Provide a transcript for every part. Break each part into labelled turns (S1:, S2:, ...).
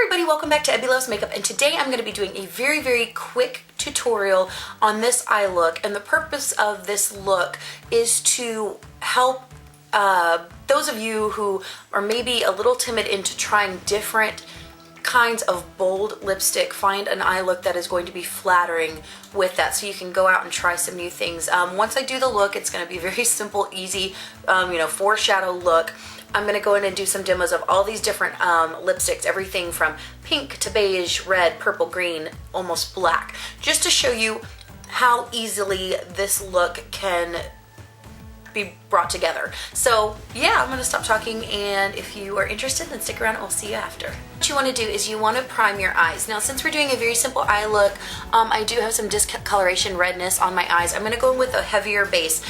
S1: everybody, welcome back to Ebby Loves Makeup, and today I'm going to be doing a very quick tutorial on this eye look. And the purpose of this look is to help those of you who are maybe a little timid into trying different kinds of bold lipstick, find an eye look that is going to be flattering with that, so you can go out and try some new things. Once I do the look, it's going to be a very simple, easy, foreshadow look. I'm going to go in and do some demos of all these different lipsticks, everything from pink to beige, red, purple, green, almost black, just to show you how easily this look can be brought together. So yeah, I'm going to stop talking, and if you are interested, then stick around and we'll see you after. What you want to do is you want to prime your eyes. Now, since we're doing a very simple eye look, I do have some discoloration redness on my eyes. I'm going to go in with a heavier base.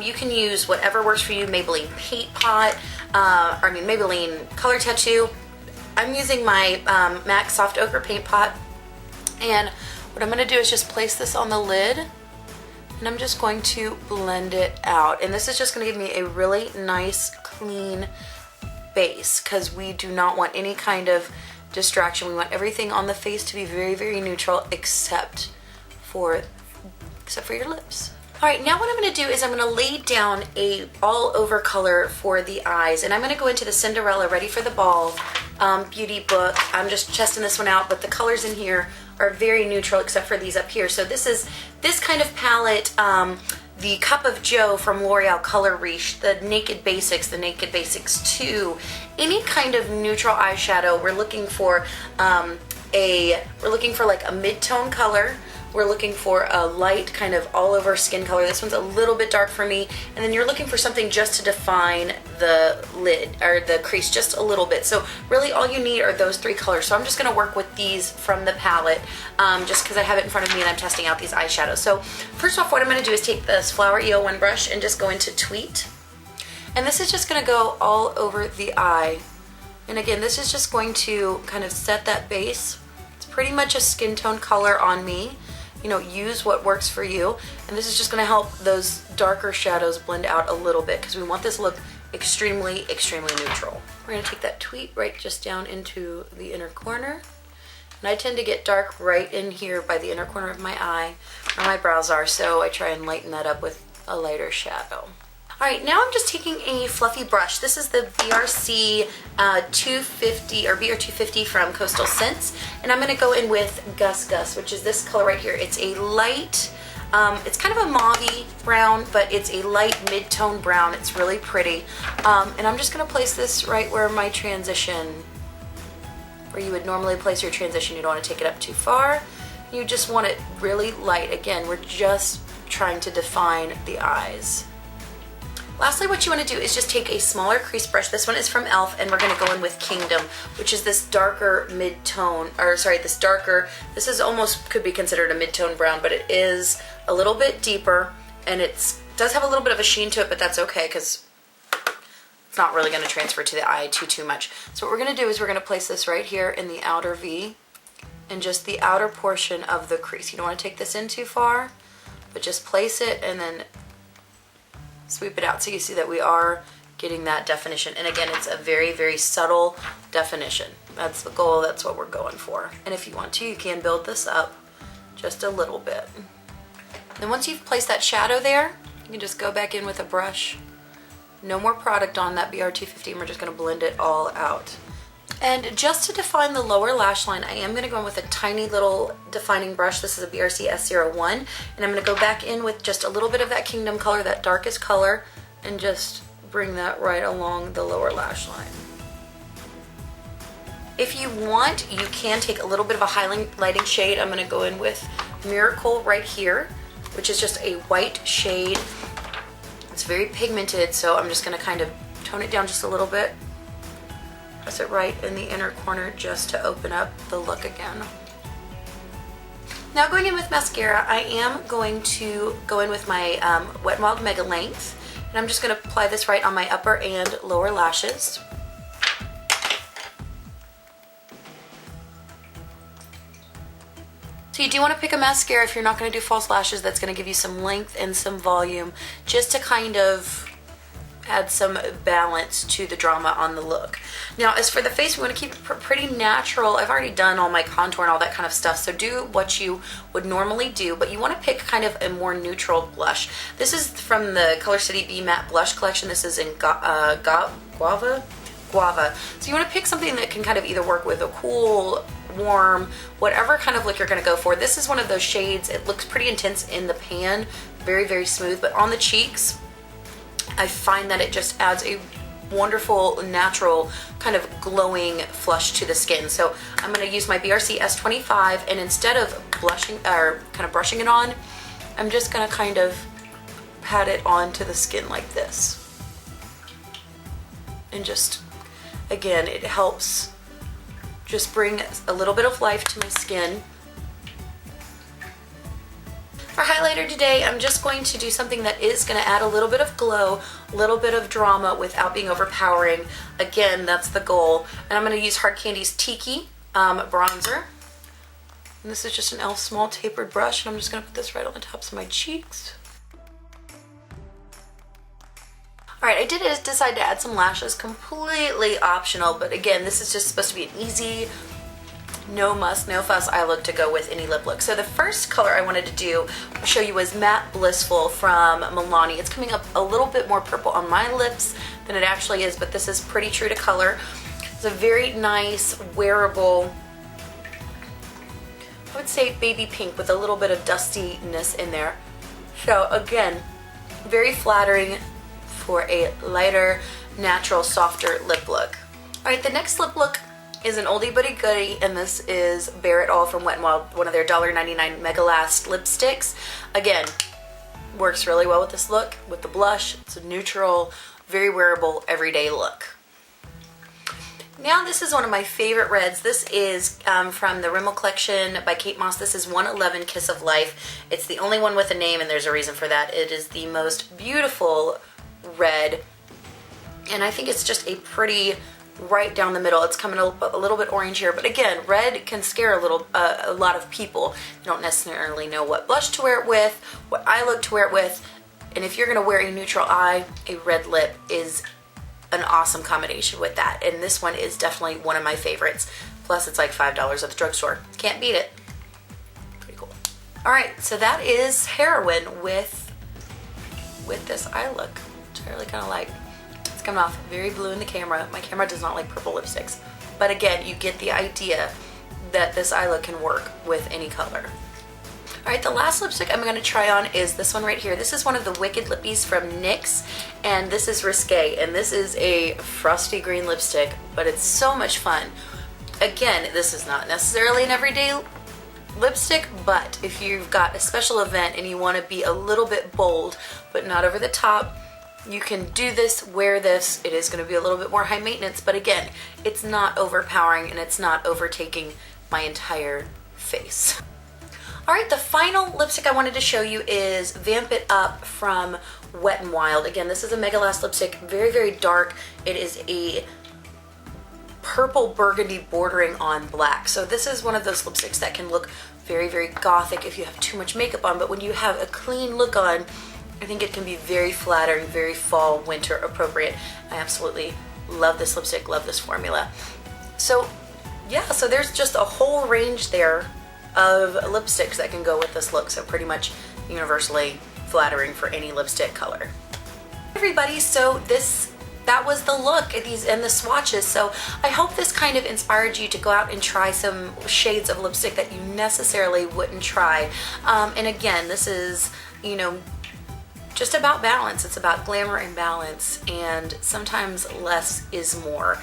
S1: You can use whatever works for you, Maybelline Paint Pot, Maybelline Color Tattoo. I'm using my MAC Soft Ochre Paint Pot, and what I'm going to do is just place this on the lid, and I'm just going to blend it out. And this is just going to give me a really nice, clean base, because we do not want any kind of distraction. We want everything on the face to be very neutral, except for your lips. Alright, now what I'm going to do is I'm going to lay down a all over color for the eyes, and I'm going to go into the Cinderella Ready for the Ball beauty book. I'm just testing this one out, but the colors in here are very neutral except for these up here. So this is this kind of palette, the Cup of Joe from L'Oreal Color Riche, the Naked Basics, the Naked Basics 2, any kind of neutral eyeshadow. We're looking for like a mid-tone color. We're looking for a light kind of all over skin color. This one's a little bit dark for me. And then you're looking for something just to define the lid or the crease just a little bit. So really all you need are those three colors. So I'm just gonna work with these from the palette just because I have it in front of me and I'm testing out these eyeshadows. So first off, what I'm gonna do is take this Flower EO1 brush and just go into Tweet. And this is just gonna go all over the eye. And again, this is just going to kind of set that base. It's pretty much a skin tone color on me. You know, use what works for you. And this is just gonna help those darker shadows blend out a little bit, because we want this look extremely neutral. We're gonna take that Tweet right just down into the inner corner. And I tend to get dark right in here by the inner corner of my eye, where my brows are, so I try and lighten that up with a lighter shadow. Alright, now I'm just taking a fluffy brush. This is the BRC 250 or BR250 from Coastal Scents, and I'm going to go in with Gus Gus, which is this color right here. It's a light, it's kind of a mauve-y brown, but it's a light mid-tone brown. It's really pretty. And I'm just going to place this right where my transition, where you would normally place your transition. You don't want to take it up too far. You just want it really light. Again, we're just trying to define the eyes. Lastly, what you want to do is just take a smaller crease brush. This one is from e.l.f. and we're going to go in with Kingdom, which is this darker mid-tone, this is almost could be considered a mid-tone brown, but it is a little bit deeper, and it does have a little bit of a sheen to it, but that's okay because it's not really going to transfer to the eye too much. So what we're going to do is we're going to place this right here in the outer V and just the outer portion of the crease. You don't want to take this in too far, but just place it and then sweep it out so you see that we are getting that definition. And again, it's a very subtle definition. That's the goal, that's what we're going for. And if you want to, you can build this up just a little bit. Then once you've placed that shadow there, you can just go back in with a brush. No more product on that BR250, and we're just gonna blend it all out. And just to define the lower lash line, I am going to go in with a tiny little defining brush. This is a BRC S01, and I'm going to go back in with just a little bit of that Kingdom color, that darkest color, and just bring that right along the lower lash line. If you want, you can take a little bit of a highlighting shade. I'm going to go in with Miracle right here, which is just a white shade. It's very pigmented, so I'm just going to kind of tone it down just a little bit. Press it right in the inner corner just to open up the look again. Now going in with mascara, I am going to go in with my Wet n Wild Mega Length, and I'm just going to apply this right on my upper and lower lashes. So you do want to pick a mascara if you're not going to do false lashes that's going to give you some length and some volume, just to kind of add some balance to the drama on the look. Now, as for the face, we want to keep it pretty natural. I've already done all my contour and all that kind of stuff, so do what you would normally do, but you want to pick kind of a more neutral blush. This is from the Color City Be Matte Blush Collection. This is in Guava. So you want to pick something that can kind of either work with a cool, warm, whatever kind of look you're going to go for. This is one of those shades. It looks pretty intense in the pan, very, very smooth, but on the cheeks, I find that it just adds a wonderful, natural, kind of glowing flush to the skin. So I'm going to use my BRC S25, and instead of blushing or kind of brushing it on, I'm just going to kind of pat it onto the skin like this. And just, again, it helps just bring a little bit of life to my skin. For highlighter today, I'm just going to do something that is going to add a little bit of glow, a little bit of drama without being overpowering. Again, that's the goal. And I'm going to use Hard Candy's Tiki bronzer. And this is just an e.l.f. small tapered brush, and I'm just going to put this right on the tops of my cheeks. Alright, I did decide to add some lashes, completely optional, but again, this is just supposed to be an easy, no muss, no fuss eye look to go with any lip look. So the first color I wanted to show you was Matte Blissful from Milani. It's coming up a little bit more purple on my lips than it actually is, but this is pretty true to color. It's a very nice, wearable, I would say baby pink with a little bit of dustiness in there. So again, very flattering for a lighter, natural, softer lip look. Alright, the next lip look is an oldie but a goodie, and this is Bare It All from Wet n Wild, one of their $1.99 Mega Last lipsticks. Again, works really well with this look, with the blush. It's a neutral, very wearable, everyday look. Now this is one of my favorite reds. This is from the Rimmel collection by Kate Moss. This is 111 Kiss of Life. It's the only one with a name, and there's a reason for that. It is the most beautiful red, and I think it's just a pretty right down the middle. It's coming a little bit orange here, but again, red can scare a lot of people. You don't necessarily know what blush to wear it with, what eye look to wear it with, and if you're going to wear a neutral eye, a red lip is an awesome combination with that, and this one is definitely one of my favorites. Plus it's like $5 at the drugstore. Can't beat it. Pretty cool. Alright, so that is Heroine with this eye look, which I really kind of like. It's coming off very blue in the camera. My camera does not like purple lipsticks. But again, you get the idea that this eye look can work with any color. Alright, the last lipstick I'm going to try on is this one right here. This is one of the Wicked Lippies from NYX, and this is Risque, and this is a frosty green lipstick, but it's so much fun. Again, this is not necessarily an everyday lipstick, but if you've got a special event and you want to be a little bit bold, but not over the top, you can do this, wear this. It is going to be a little bit more high maintenance, but again, it's not overpowering and it's not overtaking my entire face. Alright, the final lipstick I wanted to show you is Vamp It Up from Wet n Wild. Again, this is a Mega Last lipstick, very, very dark. It is a purple burgundy bordering on black. So this is one of those lipsticks that can look very, very gothic if you have too much makeup on, but when you have a clean look on, I think it can be very flattering, very fall, winter appropriate. I absolutely love this lipstick, love this formula. So yeah, so there's just a whole range there of lipsticks that can go with this look, so pretty much universally flattering for any lipstick color. Everybody, so that was the look at these and the swatches. So I hope this kind of inspired you to go out and try some shades of lipstick that you necessarily wouldn't try. And again, this is, you know, just about balance. It's about glamour and balance, and sometimes less is more,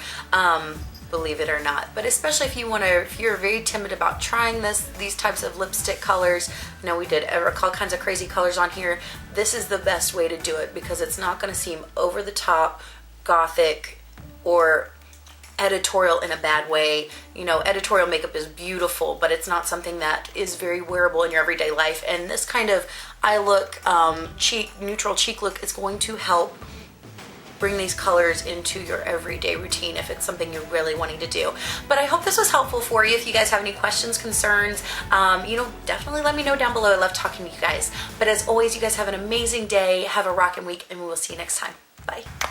S1: believe it or not. But especially if you're very timid about trying these types of lipstick colors, you know, we did all kinds of crazy colors on here. This is the best way to do it because it's not going to seem over the top, gothic, or editorial in a bad way. You know, editorial makeup is beautiful, but it's not something that is very wearable in your everyday life. And this kind of eye look, neutral cheek look is going to help bring these colors into your everyday routine if it's something you're really wanting to do. But I hope this was helpful for you. If you guys have any questions, concerns, you know, definitely let me know down below. I love talking to you guys. But as always, you guys have an amazing day, have a rockin' week, and we will see you next time. Bye.